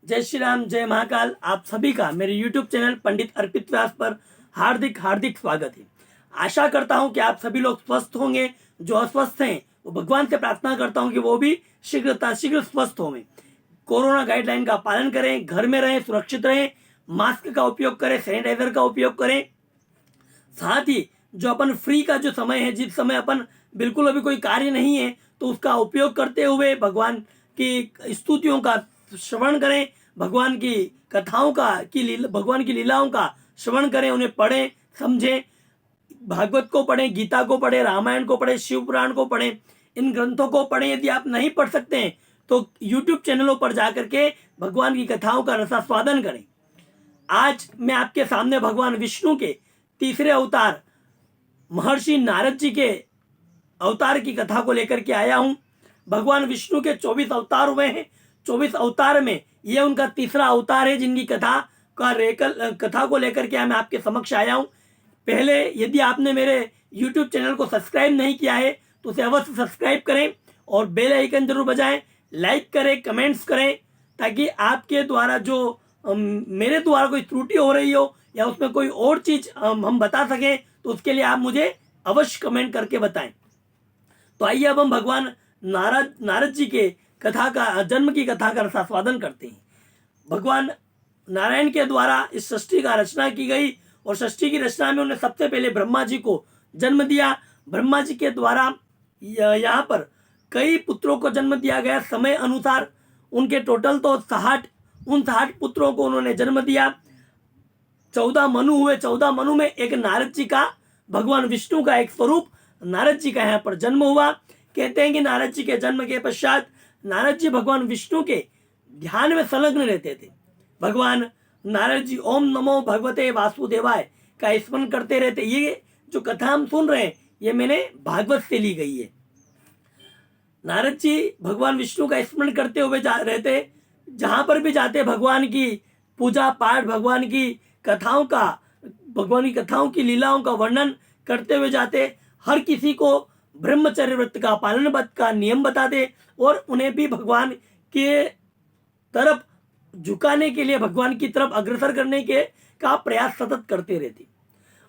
जय श्री राम, जय महाकाल। आप सभी का मेरे YouTube चैनल पंडित अर्पित व्यास पर हार्दिक हार्दिक स्वागत है। आशा करता हूं कि आप सभी लोग स्वस्थ होंगे। जो अस्वस्थ हैं वो भगवान से प्रार्थना करता हूं कि वो भी शीघ्र स्वस्थ होंगे। कोरोना गाइडलाइन का पालन करें, घर में रहें, सुरक्षित रहें, मास्क का उपयोग करें, सैनिटाइजर का उपयोग करें। साथ ही जो अपन फ्री का जो समय है, जिस समय अपन बिल्कुल अभी कोई कार्य नहीं है, तो उसका उपयोग करते हुए भगवान की स्तुतियों का श्रवण करें, भगवान की कथाओं का भगवान की लीलाओं का श्रवण करें, उन्हें पढ़ें, समझें। भागवत को पढ़ें, गीता को पढ़ें, रामायण को पढ़ें, शिव पुराण को पढ़ें। इन ग्रंथों को पढ़ें। यदि आप नहीं पढ़ सकते हैं तो यूट्यूब चैनलों पर जाकर के भगवान की कथाओं का रसास्वादन करें। आज मैं आपके सामने भगवान विष्णु के तीसरे अवतार महर्षि नारद जी के अवतार की कथा को लेकर के आया हूं। भगवान विष्णु के 24 अवतार हुए हैं। 24 अवतार में यह उनका तीसरा अवतार है, जिनकी कथा को लेकर के मैं आपके समक्ष आया हूं। पहले यदि आपने मेरे YouTube चैनल को सब्सक्राइब नहीं किया है तो उसे अवश्य सब्सक्राइब करें और बेल आइकन जरूर बजाएं, लाइक करें, कमेंट्स करें, ताकि आपके द्वारा जो मेरे द्वारा कोई त्रुटि हो रही हो या उसमें कोई और चीज हम बता सकें तो उसके लिए आप मुझे अवश्य कमेंट करके बताएं। तो आइए अब हम भगवान नारद जी के जन्म की कथा का रसास्वादन करते हैं। भगवान नारायण के द्वारा इस सृष्टि का रचना की गई और सृष्टि की रचना में उन्हें सबसे पहले ब्रह्मा जी को जन्म दिया। ब्रह्मा जी के द्वारा यहाँ पर कई पुत्रों को जन्म दिया गया। समय अनुसार उनके टोटल तो 60 पुत्रों को उन्होंने जन्म दिया। 14 मनु हुए। 14 मनु में एक नारद जी का, भगवान विष्णु का एक स्वरूप नारद जी का यहाँ पर जन्म हुआ। कहते हैं कि नारद जी के जन्म के पश्चात नारद जी भगवान विष्णु के ध्यान में संलग्न रहते थे। भगवान नारद जी ओम नमो भगवते वासुदेवाय का स्मरण करते रहते। ये जो कथा हम सुन रहे हैं ये मैंने भागवत से ली गई है। नारद जी भगवान विष्णु का स्मरण करते हुए रहते। जहां पर भी जाते भगवान की पूजा पाठ, भगवान की कथाओं की लीलाओं का वर्णन करते हुए जाते। हर किसी को ब्रह्मचर्य व्रत का पालन का नियम बताते और उन्हें भी भगवान के तरफ झुकाने के लिए, भगवान की तरफ अग्रसर करने का प्रयास सतत करते रहते।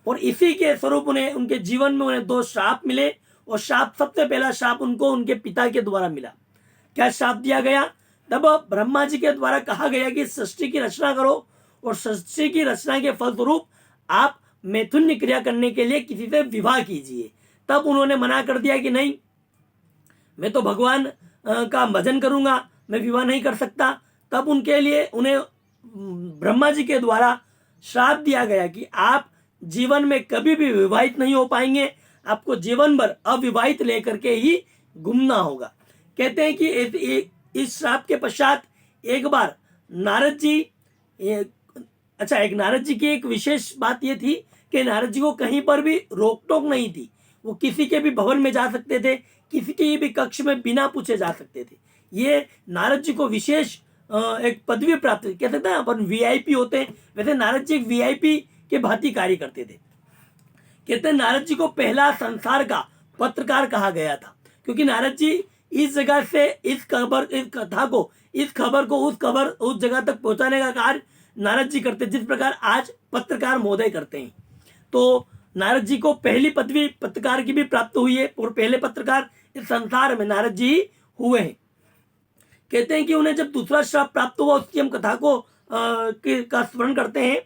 और इसी के स्वरूप उनके जीवन में उन्हें 2 श्राप मिले। और सबसे पहला श्राप उनको उनके पिता के द्वारा मिला। क्या श्राप दिया गया? तब ब्रह्मा जी के द्वारा कहा गया कि सृष्टि की रचना करो और सृष्टि की रचना के फलस्वरूप आप मैथुन्य क्रिया करने के लिए किसी से विवाह कीजिए। तब उन्होंने मना कर दिया कि नहीं, मैं तो भगवान का भजन करूंगा, मैं विवाह नहीं कर सकता। तब उन्हें ब्रह्मा जी के द्वारा श्राप दिया गया कि आप जीवन में कभी भी विवाहित नहीं हो पाएंगे, आपको जीवन भर अविवाहित लेकर के ही घूमना होगा। कहते हैं कि इस श्राप के पश्चात एक बार नारद जी की एक विशेष बात यह थी कि नारद जी को कहीं पर भी रोक टोक नहीं थी। वो किसी के भी भवन में जा सकते थे, किसी के भी कक्ष में बिना पूछे जा सकते थे। ये नारद जी को विशेष एक पदवी प्राप्त, कह सकते हैं अपन वीआईपी होते हैं, वैसे नारद जी एक वीआईपी के भांति कार्य करते थे। कहते हैं नारद जी को पहला संसार का पत्रकार कहा गया था, क्योंकि नारद जी इस जगह से इस खबर को उस जगह तक पहुंचाने का कार्य नारद जी करते, जिस प्रकार आज पत्रकार महोदय करते हैं। तो नारद जी को पहली पदवी पत्रकार की भी प्राप्त हुई है और पहले पत्रकार इस संसार में नारद जी हुए हैं। कहते हैं कि उन्हें जब दूसरा श्राप प्राप्त हुआ, उसकी हम कथा का स्मरण करते हैं।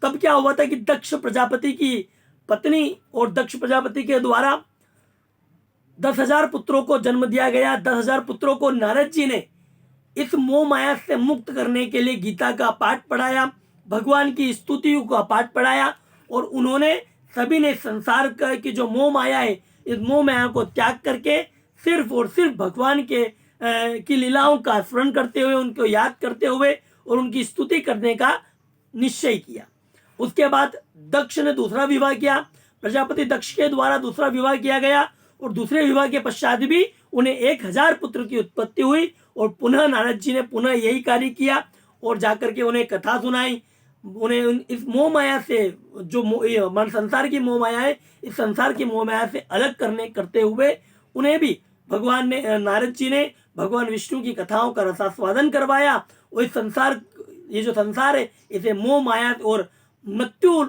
तब क्या हुआ था कि दक्ष प्रजापति की पत्नी और दक्ष प्रजापति के द्वारा 10,000 पुत्रों को जन्म दिया गया। 10,000 पुत्रों को नारद जी ने इस मोह माया से मुक्त करने के लिए गीता का पाठ पढ़ाया, भगवान की स्तुतियों का पाठ पढ़ाया और उन्होंने सभी ने संसार की जो मोह माया है, इस मोह माया को त्याग करके सिर्फ और सिर्फ भगवान की लीलाओं का स्मरण करते हुए, उनको याद करते हुए और उनकी स्तुति करने का निश्चय किया। उसके बाद दक्ष ने दूसरा विवाह किया। प्रजापति दक्ष के द्वारा दूसरा विवाह किया गया और दूसरे विवाह के पश्चात भी उन्हें 1000 पुत्र की उत्पत्ति हुई और पुनः नारद जी ने पुनः यही कार्य किया और जाकर के उन्हें कथा सुनाई। उन्हें इस मोह माया से, जो संसार की मोह माया है, इस संसार की मोह माया से अलग करते हुए उन्हें भी नारद जी ने भगवान विष्णु की कथाओं का रसास्वादन करवाया। और इस संसार, ये जो संसार है, इसे मोह माया और मृत्यु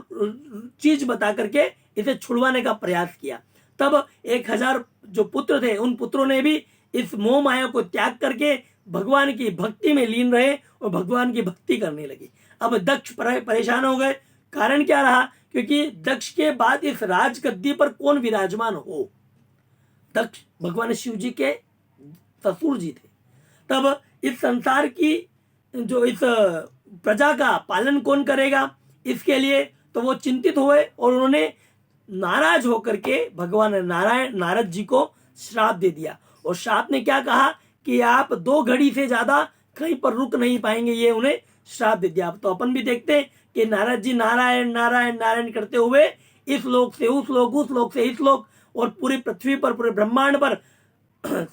चीज बता करके इसे छुड़वाने का प्रयास किया। तब 1000 जो पुत्र थे, उन पुत्रों ने भी इस मोह माया को त्याग करके भगवान की भक्ति में लीन रहे और भगवान की भक्ति करने लगे। अब दक्ष परेशान हो गए। कारण क्या रहा? क्योंकि दक्ष के बाद इस राजगद्दी पर कौन विराजमान हो? दक्ष भगवान शिव जी के ससुर जी थे। तब इस संसार की जो इस प्रजा का पालन कौन करेगा? इसके लिए तो वो चिंतित हुए और उन्होंने नाराज होकर के भगवान नारद जी को श्राप दे दिया। और श्राप ने क्या कहा कि आप 2 घड़ी से ज्यादा कहीं पर रुक नहीं पाएंगे, ये उन्हें श्राप दे दिया। तो अपन भी देखते हैं कि नारद जी नारायण नारायण नारायण करते हुए इस लोक से उस लोक, उस लोक से इस लोक, और पूरी पृथ्वी पर, पूरे ब्रह्मांड पर,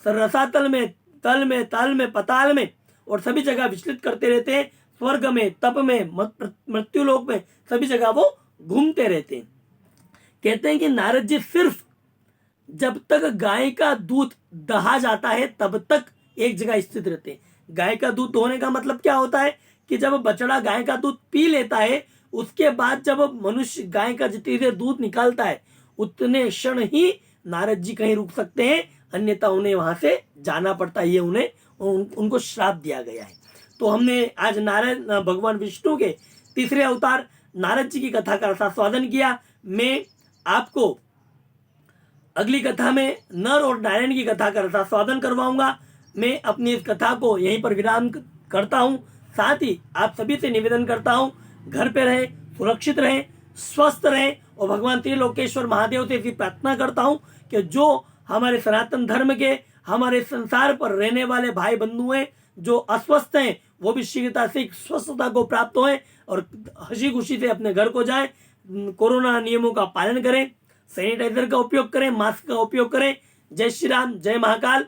रसातल में, तल में, तल में, पताल में और सभी जगह विचलित करते रहते हैं। स्वर्ग में, तप में, मृत्यु लोक में, सभी जगह वो घूमते रहते हैं। कहते हैं कि नारद जी सिर्फ जब तक गाय का दूध दहा जाता है तब तक एक जगह स्थित रहते हैं। गाय का दूध दोहने का मतलब क्या होता है कि जब बछड़ा गाय का दूध पी लेता है, उसके बाद जब मनुष्य गाय का जितनी देर दूध निकालता है उतने क्षण ही नारद जी कहीं रुक सकते हैं, अन्यथा उन्हें वहां से जाना पड़ता है। ये उन्हें उनको श्राप दिया गया है। तो हमने आज नारायण भगवान विष्णु के तीसरे अवतार नारद जी की कथा का रसास्वादन किया। मैं आपको अगली कथा में नर और नारायण की कथा का रसास्वादन करवाऊंगा। मैं अपनी इस कथा को यहीं पर विराम करता हूं। साथ ही आप सभी से निवेदन करता हूं, घर पे रहें, सुरक्षित रहें, स्वस्थ रहें और भगवान त्रिलोकेश्वर महादेव से ऐसी प्रार्थना करता हूं कि जो हमारे सनातन धर्म के, हमारे संसार पर रहने वाले भाई बंधु हैं जो अस्वस्थ हैं, वो भी शीघ्रता से स्वस्थता को प्राप्त हों और हंसी खुशी से अपने घर को जाएं। कोरोना नियमों का पालन करें, सैनिटाइजर का उपयोग करें, मास्क का उपयोग करें। जय श्री राम, जय महाकाल।